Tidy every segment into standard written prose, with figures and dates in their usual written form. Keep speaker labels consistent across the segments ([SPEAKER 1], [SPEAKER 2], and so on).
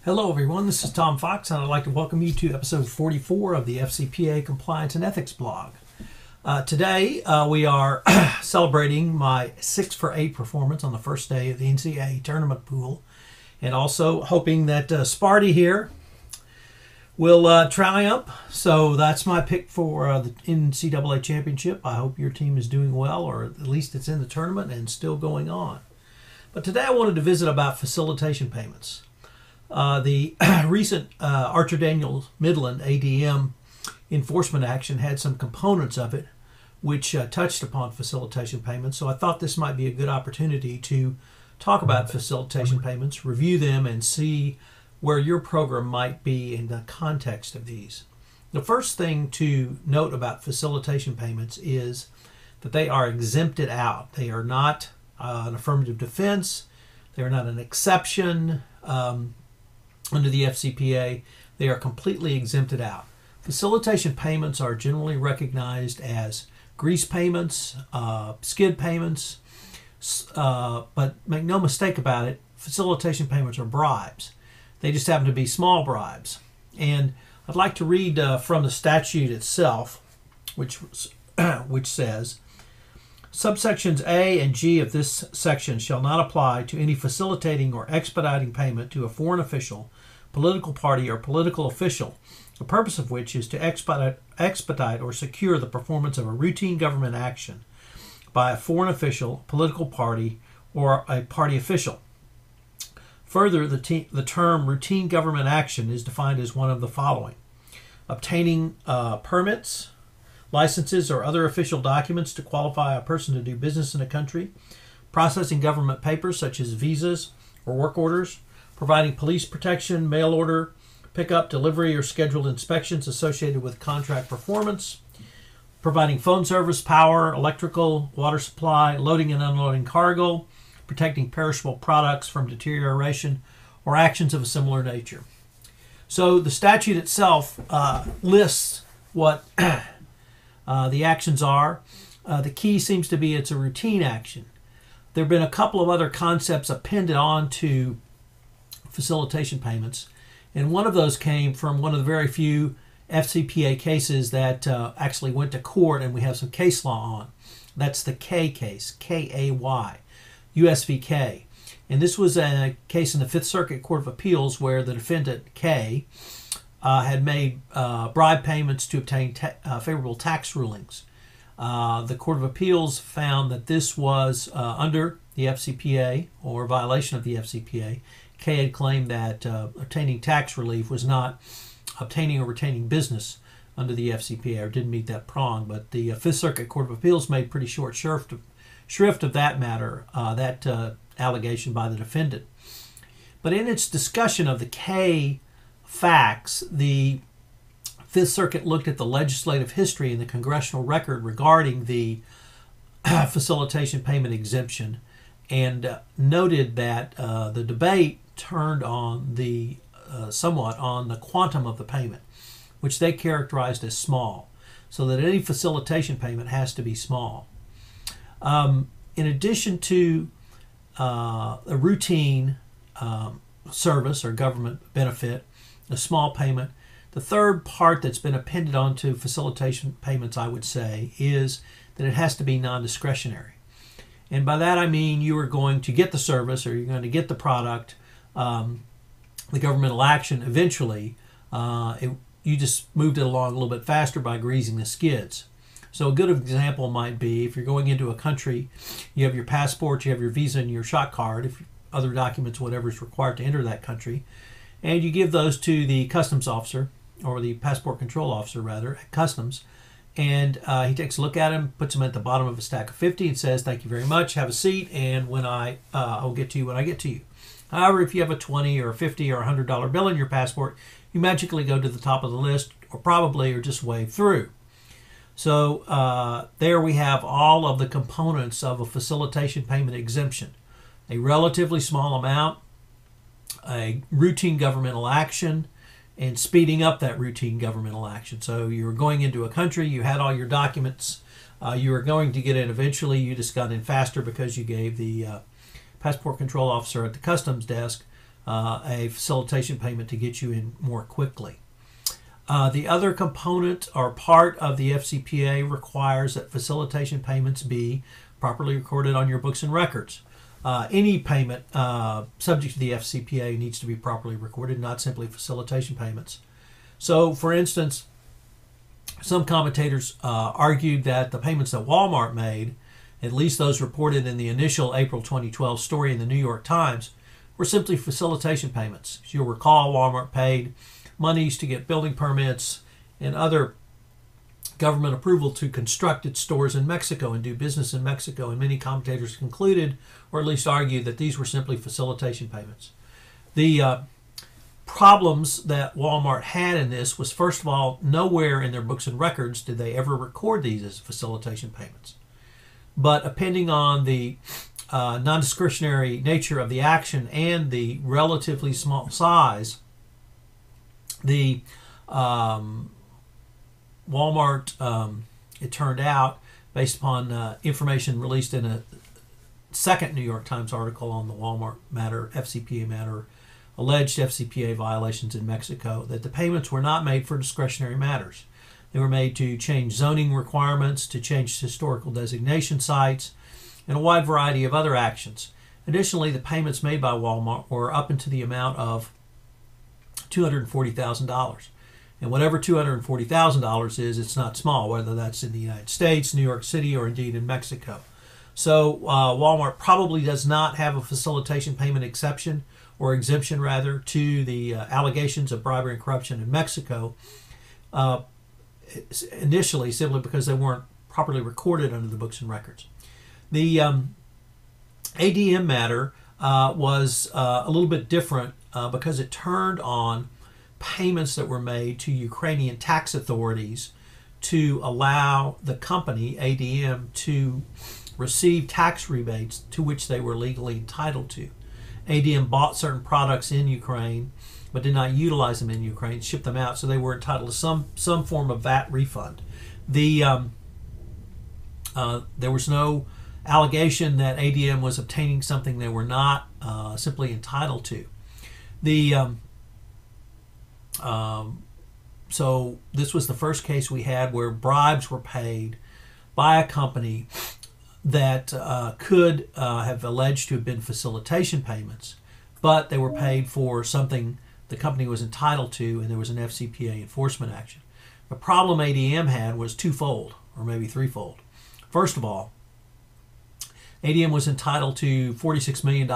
[SPEAKER 1] Hello everyone, this is Tom Fox and I'd like to welcome you to episode 44 of the FCPA Compliance and Ethics blog. Today we are celebrating my 6 for 8 performance on the first day of the NCAA tournament pool, and also hoping that Sparty here will triumph. So that's my pick for the NCAA championship. I hope your team is doing well, or at least it's in the tournament and still going on. But today I wanted to visit about facilitation payments. The recent Archer Daniels Midland ADM enforcement action had some components of it which touched upon facilitation payments, so I thought this might be a good opportunity to talk about facilitation payments, review them, and see where your program might be in the context of these. The first thing to note about facilitation payments is that they are exempted out. They are not an affirmative defense. They are not an exception under the FCPA. They are completely exempted out. Facilitation payments are generally recognized as grease payments, skid payments, but make no mistake about it, facilitation payments are bribes. They just happen to be small bribes. And I'd like to read from the statute itself, which says, subsections A and G of this section shall not apply to any facilitating or expediting payment to a foreign official, political party, or political official, the purpose of which is to expedite or secure the performance of a routine government action by a foreign official, political party, or a party official. Further, the term routine government action is defined as one of the following: obtaining permits, licenses, or other official documents to qualify a person to do business in a country, processing government papers such as visas or work orders, providing police protection, mail order, pickup, delivery, or scheduled inspections associated with contract performance, providing phone service, power, electrical, water supply, loading and unloading cargo, protecting perishable products from deterioration, or actions of a similar nature. So the statute itself lists what the actions are. The key seems to be it's a routine action. There have been a couple of other concepts appended on to facilitation payments, and one of those came from one of the very few FCPA cases that actually went to court and we have some case law on. That's the K case, K-A-Y, U.S. v. K. And this was a case in the Fifth Circuit Court of Appeals where the defendant, K, had made bribe payments to obtain favorable tax rulings. The Court of Appeals found that this was under the FCPA, or violation of the FCPA. K had claimed that obtaining tax relief was not obtaining or retaining business under the FCPA, or didn't meet that prong, but the Fifth Circuit Court of Appeals made pretty short shrift of that matter, that allegation by the defendant. But in its discussion of the K facts, the Fifth Circuit looked at the legislative history and the congressional record regarding the facilitation payment exemption, and noted that the debate turned on somewhat on the quantum of the payment, which they characterized as small, so that any facilitation payment has to be small. In addition to a routine service or government benefit, a small payment, the third part that's been appended onto facilitation payments, I would say, is that it has to be non-discretionary. And by that I mean you are going to get the service, or you're going to get the product, the governmental action eventually. You just moved it along a little bit faster by greasing the skids. So a good example might be if you're going into a country, you have your passport, you have your visa, and your shot card, if other documents, whatever is required to enter that country, and you give those to the customs officer, or the passport control officer rather, at customs, and he takes a look at them, puts them at the bottom of a stack of 50 and says, "Thank you very much, have a seat, and when I'll get to you when I get to you." However, if you have a $20 or $50 or $100 bill in your passport, you magically go to the top of the list, or probably, or just wave through. So there we have all of the components of a facilitation payment exemption: a relatively small amount, a routine governmental action, and speeding up that routine governmental action. So you were going into a country, you had all your documents, you were going to get in eventually, you just got in faster because you gave the passport control officer at the customs desk a facilitation payment to get you in more quickly. The other component or part of the FCPA requires that facilitation payments be properly recorded on your books and records. Any payment subject to the FCPA needs to be properly recorded, not simply facilitation payments. So, for instance, some commentators argued that the payments that Walmart made, at least those reported in the initial April 2012 story in the New York Times, were simply facilitation payments. As you'll recall, Walmart paid monies to get building permits and other government approval to construct its stores in Mexico and do business in Mexico, and many commentators concluded, or at least argued, that these were simply facilitation payments. The problems that Walmart had in this was, first of all, nowhere in their books and records did they ever record these as facilitation payments. But depending on the non-discretionary nature of the action and the relatively small size, the Walmart, it turned out, based upon information released in a second New York Times article on the Walmart matter, FCPA matter, alleged FCPA violations in Mexico, that the payments were not made for discretionary matters. They were made to change zoning requirements, to change historical designation sites, and a wide variety of other actions. Additionally, the payments made by Walmart were up into the amount of $240,000. And whatever $240,000 is, it's not small, whether that's in the United States, New York City, or indeed in Mexico. So Walmart probably does not have a facilitation payment exception, or exemption rather, to the allegations of bribery and corruption in Mexico, initially simply because they weren't properly recorded under the books and records. The ADM matter was a little bit different because it turned on payments that were made to Ukrainian tax authorities to allow the company, ADM, to receive tax rebates to which they were legally entitled to. ADM bought certain products in Ukraine but did not utilize them in Ukraine, shipped them out, so they were entitled to some form of VAT refund. There was no allegation that ADM was obtaining something they were not simply entitled to. So this was the first case we had where bribes were paid by a company that could have alleged to have been facilitation payments, but they were paid for something the company was entitled to, and there was an FCPA enforcement action. The problem ADM had was twofold, or maybe threefold. First of all, ADM was entitled to $46 million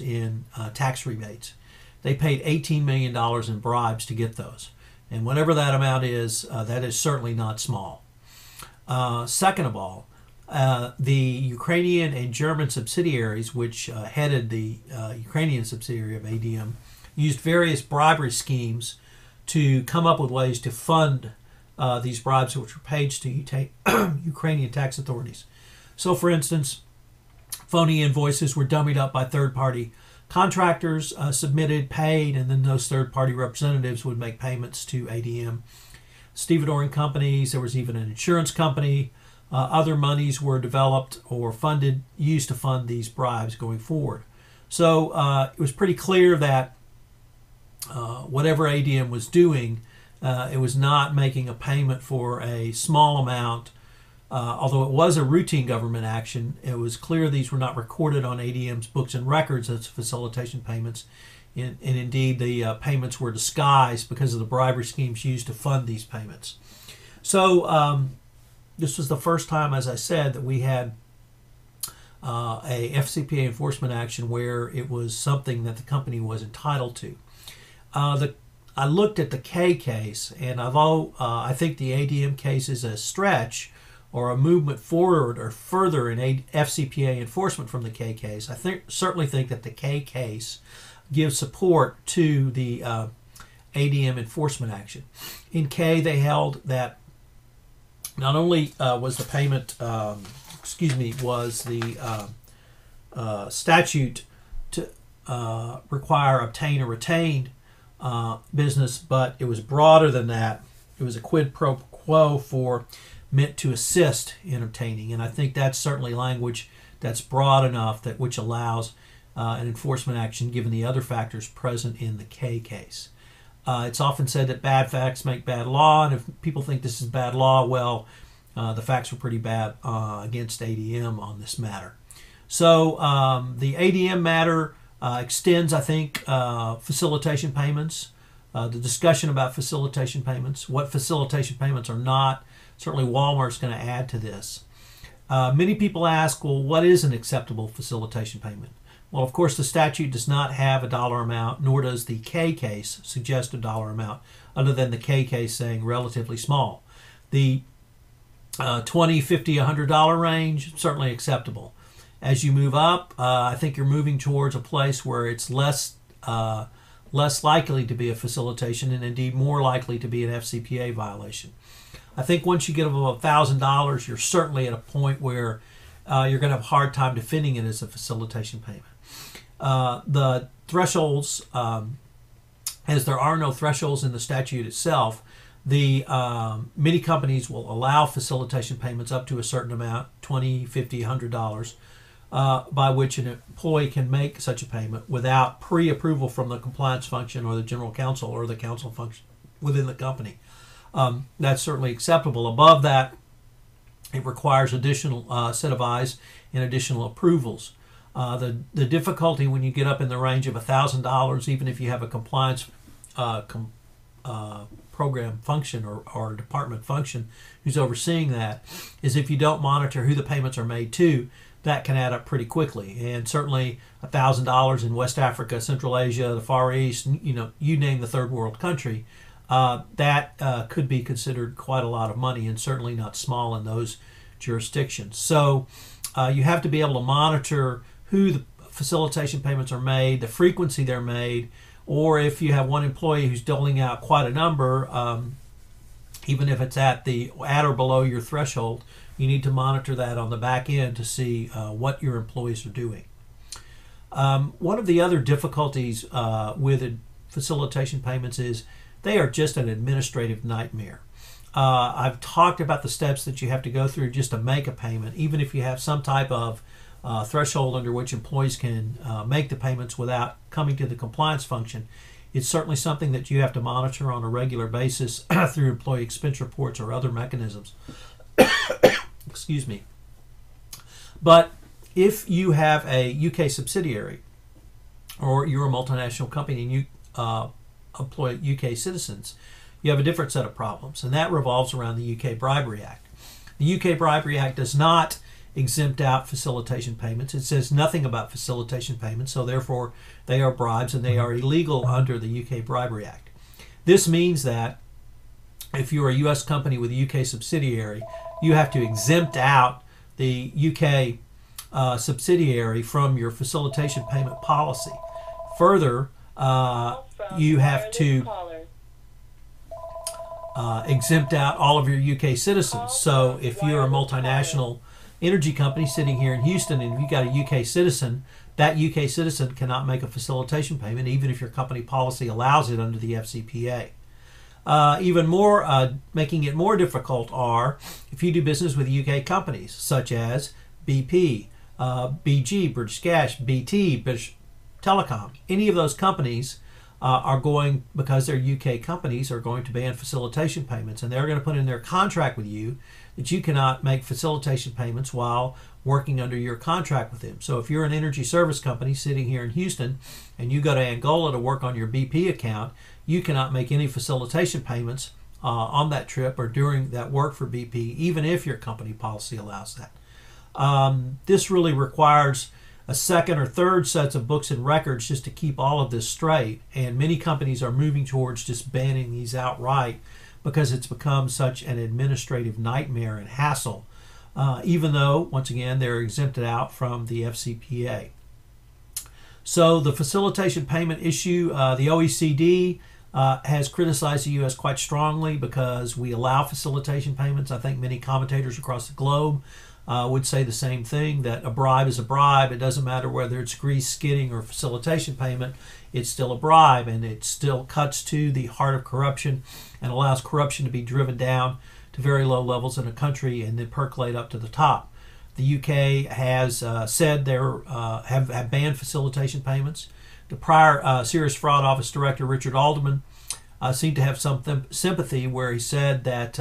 [SPEAKER 1] in tax rebates. They paid $18 million in bribes to get those. And whatever that amount is, that is certainly not small. Second of all, the Ukrainian and German subsidiaries, which headed the Ukrainian subsidiary of ADM, used various bribery schemes to come up with ways to fund these bribes which were paid to Ukrainian tax authorities. So, for instance, phony invoices were dummied up by third-party contractors, submitted, paid, and then those third-party representatives would make payments to ADM. Stevedoring companies, there was even an insurance company. Other monies were developed or funded, used to fund these bribes going forward. So it was pretty clear that whatever ADM was doing, it was not making a payment for a small amount. Although it was a routine government action, it was clear these were not recorded on ADM's books and records as facilitation payments. And indeed, the payments were disguised because of the bribery schemes used to fund these payments. So this was the first time, as I said, that we had a FCPA enforcement action where it was something that the company was entitled to. I looked at the K case, and I think the ADM case is a stretch or a movement forward or further in FCPA enforcement from the K case. I certainly think that the K case gives support to the ADM enforcement action. In K, they held that not only was the payment, was the statute to require obtain or retain business, but it was broader than that. It was a quid pro quo for meant to assist in obtaining, and I think that's certainly language that's broad enough that which allows an enforcement action given the other factors present in the K case. It's often said that bad facts make bad law, and if people think this is bad law, well, the facts were pretty bad against ADM on this matter. So the ADM matter extends, I think, facilitation payments, the discussion about facilitation payments, what facilitation payments are not. Certainly Walmart's going to add to this. Many people ask, well, what is an acceptable facilitation payment? Well, of course, the statute does not have a dollar amount, nor does the K case suggest a dollar amount, other than the K case saying relatively small. The $20, $50, $100 range, certainly acceptable. As you move up, I think you're moving towards a place where it's less likely to be a facilitation and indeed more likely to be an FCPA violation. I think once you get above $1,000, you're certainly at a point where you're going to have a hard time defending it as a facilitation payment. The thresholds, as there are no thresholds in the statute itself, many companies will allow facilitation payments up to a certain amount, $20, $50, $100, by which an employee can make such a payment without pre-approval from the compliance function or the general counsel or the counsel function within the company. That's certainly acceptable. Above that, it requires additional set of eyes and additional approvals. The difficulty when you get up in the range of $1,000, even if you have a compliance program function or department function who's overseeing that, is if you don't monitor who the payments are made to, that can add up pretty quickly. And certainly $1,000 in West Africa, Central Asia, the Far East, you name the third world country, that could be considered quite a lot of money, and certainly not small in those jurisdictions. So you have to be able to monitor who the facilitation payments are made, the frequency they're made, or if you have one employee who's doling out quite a number, even if it's at or below your threshold, you need to monitor that on the back end to see what your employees are doing. One of the other difficulties with facilitation payments is they are just an administrative nightmare. I've talked about the steps that you have to go through just to make a payment, even if you have some type of threshold under which employees can make the payments without coming to the compliance function. It's certainly something that you have to monitor on a regular basis through employee expense reports or other mechanisms. Excuse me. But if you have a UK subsidiary or you're a multinational company and you employ UK citizens, you have a different set of problems, and that revolves around the UK Bribery Act. The UK Bribery Act does not exempt out facilitation payments. It says nothing about facilitation payments, so therefore they are bribes and they are illegal under the UK Bribery Act. This means that if you're a US company with a UK subsidiary, you have to exempt out the UK subsidiary from your facilitation payment policy. Further, you have to exempt out all of your UK citizens. So if you're a multinational energy company sitting here in Houston and you've got a UK citizen, that UK citizen cannot make a facilitation payment even if your company policy allows it under the FCPA. Even more, making it more difficult are if you do business with UK companies such as BP, BG, British Gas, BT, British Telecom. Any of those companies are going, because they're UK companies, are going to ban facilitation payments, and they're going to put in their contract with you that you cannot make facilitation payments while working under your contract with them. So if you're an energy service company sitting here in Houston and you go to Angola to work on your BP account, you cannot make any facilitation payments on that trip or during that work for BP, even if your company policy allows that. This really requires a second or third sets of books and records just to keep all of this straight, and many companies are moving towards just banning these outright because it's become such an administrative nightmare and hassle, even though, once again, they're exempted out from the FCPA. So the facilitation payment issue, the OECD has criticized the U.S. quite strongly because we allow facilitation payments. I think many commentators across the globe would say the same thing, that a bribe is a bribe. It doesn't matter whether it's grease, skidding, or facilitation payment. It's still a bribe, and it still cuts to the heart of corruption and allows corruption to be driven down to very low levels in a country and then percolate up to the top. The UK has said they have banned facilitation payments. The prior Serious Fraud Office Director, Richard Alderman, seemed to have some sympathy, where he said that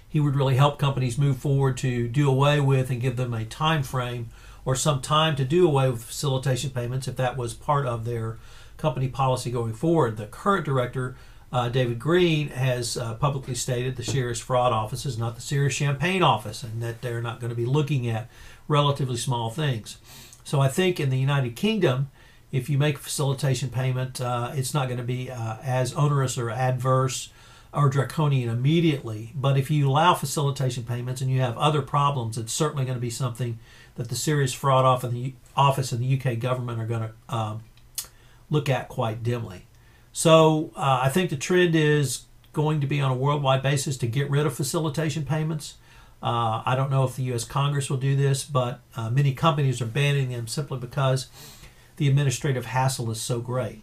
[SPEAKER 1] he would really help companies move forward to do away with and give them a time frame or some time to do away with facilitation payments if that was part of their company policy going forward. The current director, David Green, has publicly stated the Serious Fraud Office is not the Serious Champagne Office, and that they're not going to be looking at relatively small things. So I think in the United Kingdom, if you make a facilitation payment, it's not going to be as onerous or adverse or draconian immediately. But if you allow facilitation payments and you have other problems, it's certainly going to be something that the Serious Fraud Office and the UK government are going to look at quite dimly. So I think the trend is going to be on a worldwide basis to get rid of facilitation payments. I don't know if the U.S. Congress will do this, but many companies are banning them simply because the administrative hassle is so great.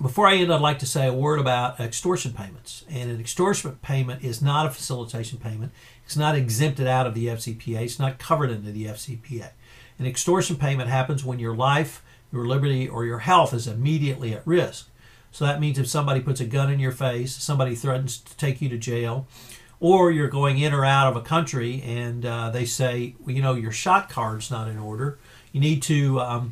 [SPEAKER 1] Before I end, I'd like to say a word about extortion payments. And an extortion payment is not a facilitation payment. It's not exempted out of the FCPA. It's not covered under the FCPA. An extortion payment happens when your life, your liberty, or your health is immediately at risk. So that means if somebody puts a gun in your face, somebody threatens to take you to jail, or you're going in or out of a country and they say, well, you know, your shot card's not in order. You need to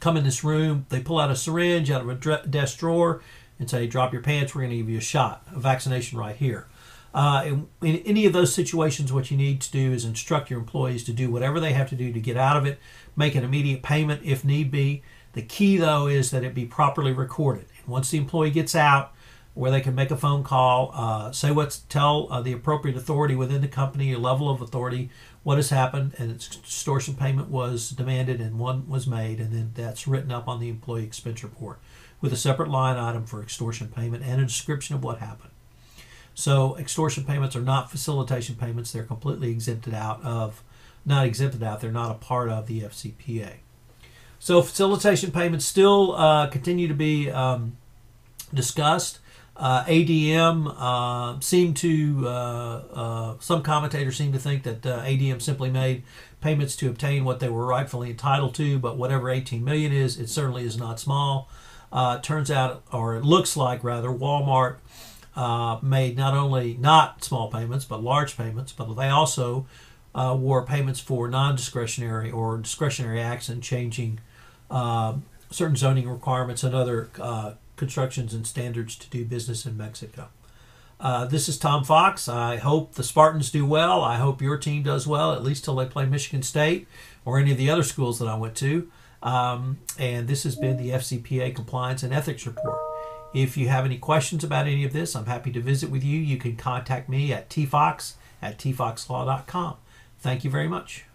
[SPEAKER 1] come in this room. They pull out a syringe out of a desk drawer and say, drop your pants, we're going to give you a shot, a vaccination right here. In any of those situations, what you need to do is instruct your employees to do whatever they have to do to get out of it, make an immediate payment if need be. The key, though, is that it be properly recorded. And once the employee gets out, where they can make a phone call, tell the appropriate authority within the company, a level of authority, what has happened, and an extortion payment was demanded and one was made, and then that's written up on the employee expense report with a separate line item for extortion payment and a description of what happened. So extortion payments are not facilitation payments. They're completely exempted out of, not exempted out, they're not a part of the FCPA. So facilitation payments still continue to be discussed. ADM seem to, some commentators seem to think that ADM simply made payments to obtain what they were rightfully entitled to, but whatever 18 million is, it certainly is not small. It turns out, or it looks like rather, Walmart made not only not small payments, but large payments, but they also were payments for non-discretionary or discretionary acts and changing certain zoning requirements and other constructions and standards to do business in Mexico. This is Tom Fox. I hope the Spartans do well. I hope your team does well, at least till they play Michigan State or any of the other schools that I went to. And this has been the FCPA Compliance and Ethics Report. If you have any questions about any of this, I'm happy to visit with you. You can contact me at tfox@tfoxlaw.com. Thank you very much.